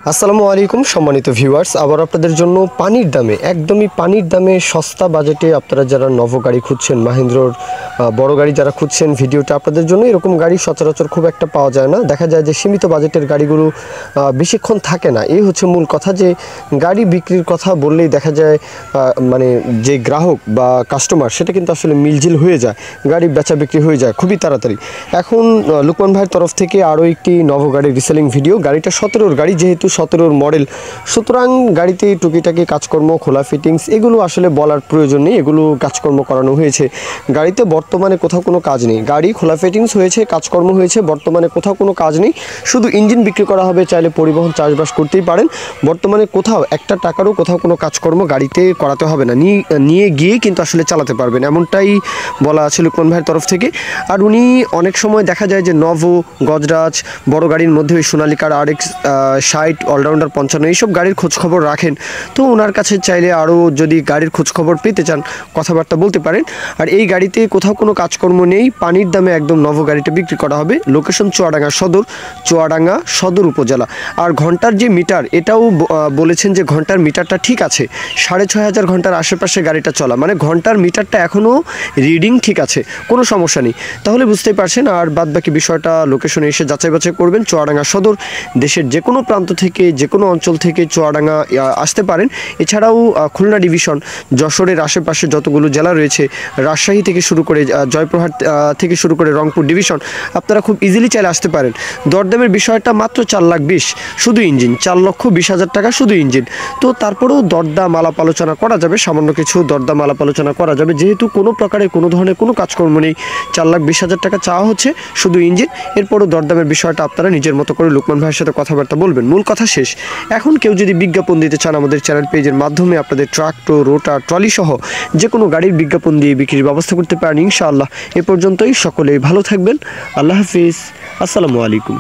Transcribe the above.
আসসালামু আলাইকুম সম্মানিত ভিউয়ার্স, আবার আপনাদের জন্য পানির দামে একদমই পানির দামে সস্তা বাজেটে আপনারা যারা নভ গাড়ি খুঁজছেন, মাহিন্দ্রর বড় গাড়ি যারা খুঁজছেন, ভিডিওটা আপনাদের জন্য। এরকম গাড়ি সচরাচর খুব একটা পাওয়া যায় না। দেখা যায় যে সীমিত বাজেটের গাড়িগুলো বেশিক্ষণ থাকে না। এই হচ্ছে মূল কথা, যে গাড়ি বিক্রির কথা বললেই দেখা যায় মানে যে গ্রাহক বা কাস্টমার সেটা কিন্তু আসলে মিলঝিল হয়ে যায়, গাড়ি বেচা বিক্রি হয়ে যায় খুবই তাড়াতাড়ি। এখন লুকমান ভাইয়ের তরফ থেকে আরও একটি নভ গাড়ির রিসেলিং ভিডিও। গাড়িটা 17-র গাড়ি, যেহেতু 17-র মডেল, সুতরাং গাড়িতে টুকিটাকি কাজকর্ম, খোলা ফিটিংস এগুলো আসলে বলার প্রয়োজন নেই, এগুলো কাজকর্ম করানো হয়েছে। গাড়িতে বর্তমানে কোথাও কোনো কাজ নেই, গাড়ি খোলা ফিটিংস হয়েছে, কাজকর্ম হয়েছে, বর্তমানে কোথাও কোনো কাজ নেই, শুধু ইঞ্জিন বিক্রি করা হবে। চাইলে পরিবহন চাষবাস করতেই পারেন। বর্তমানে কোথাও একটা টাকারও কোথাও কোনো কাজকর্ম গাড়িতে করাতে হবে না, নিয়ে গিয়েই কিন্তু আসলে চালাতে পারবেন, এমনটাই বলা আছে লুকমান ভাইয়ের তরফ থেকে। আর উনি অনেক সময় দেখা যায় যে নভো, গজরাজ, বড় গাড়ির মধ্যে ওই সোনালিকার RX 60, অলরাউন্ডার 55 এইসব গাড়ির খোঁজখবর রাখেন। তো ওনার কাছে চাইলে আরও যদি গাড়ির খোঁজখবর পেতে চান, কথাবার্তা বলতে পারেন। আর এই গাড়িতে কোথাও কোনো কাজকর্ম নেই, পানির দামে একদম নভ গাড়িটা বিক্রি করা হবে। লোকেশন চুয়াডাঙ্গা সদর উপজেলা। আর ঘন্টার যে মিটার, এটাও বলেছেন যে ঘন্টার মিটারটা ঠিক আছে, 6500 ঘন্টার আশেপাশে গাড়িটা চলা, মানে ঘন্টার মিটারটা এখনও রিডিং ঠিক আছে, কোনো সমস্যা নেই। তাহলে বুঝতেই পারছেন। আর বাদবাকি বিষয়টা লোকেশনে এসে যাচাই বাছাই করবেন। চুয়াডাঙ্গা সদর, দেশের যে কোনো প্রান্ত থেকে, যে কোনো অঞ্চল থেকে চুয়াডাঙ্গা আসতে পারেন। এছাড়াও খুলনা ডিভিশন, যশোরের আশেপাশে যতগুলো জেলা রয়েছে, রাজশাহী থেকে শুরু করে জয়পুরহাট থেকে শুরু করে রংপুর ডিভিশন, আপনারা খুব ইজিলি চাইলে আসতে পারেন। দরদামের বিষয়টা মাত্র 4,20,000 শুধু ইঞ্জিন, 4,20,000 টাকা শুধু ইঞ্জিন। তো তারপরেও দরদাম আলাপ আলোচনা করা যাবে, সামান্য কিছু দরদাম আলাপ আলোচনা করা যাবে, যেহেতু কোনো প্রকারের কোনো ধরনের কোনো কাজকর্ম নেই। 4,20,000 টাকা চাওয়া হচ্ছে শুধু ইঞ্জিন। এরপরও দরদামের বিষয়টা আপনারা নিজের মতো করে লুকমান ভাইয়ের সাথে কথাবার্তা বলবেন। মূল কথা শেষ। এখন কেউ যদি বিজ্ঞাপন দিতে চান, আমাদের চ্যানেল পেজের মাধ্যমে আপনাদের ট্রাক্টর, রোটার, ট্রলি সহ যে কোনো গাড়ির বিজ্ঞাপন দিয়ে বিক্রির ব্যবস্থা করতে পারেন ইনশাআল্লাহ। এ পর্যন্তই, সকলেই ভালো থাকবেন। আল্লাহ হাফিজ, আসসালামু আলাইকুম।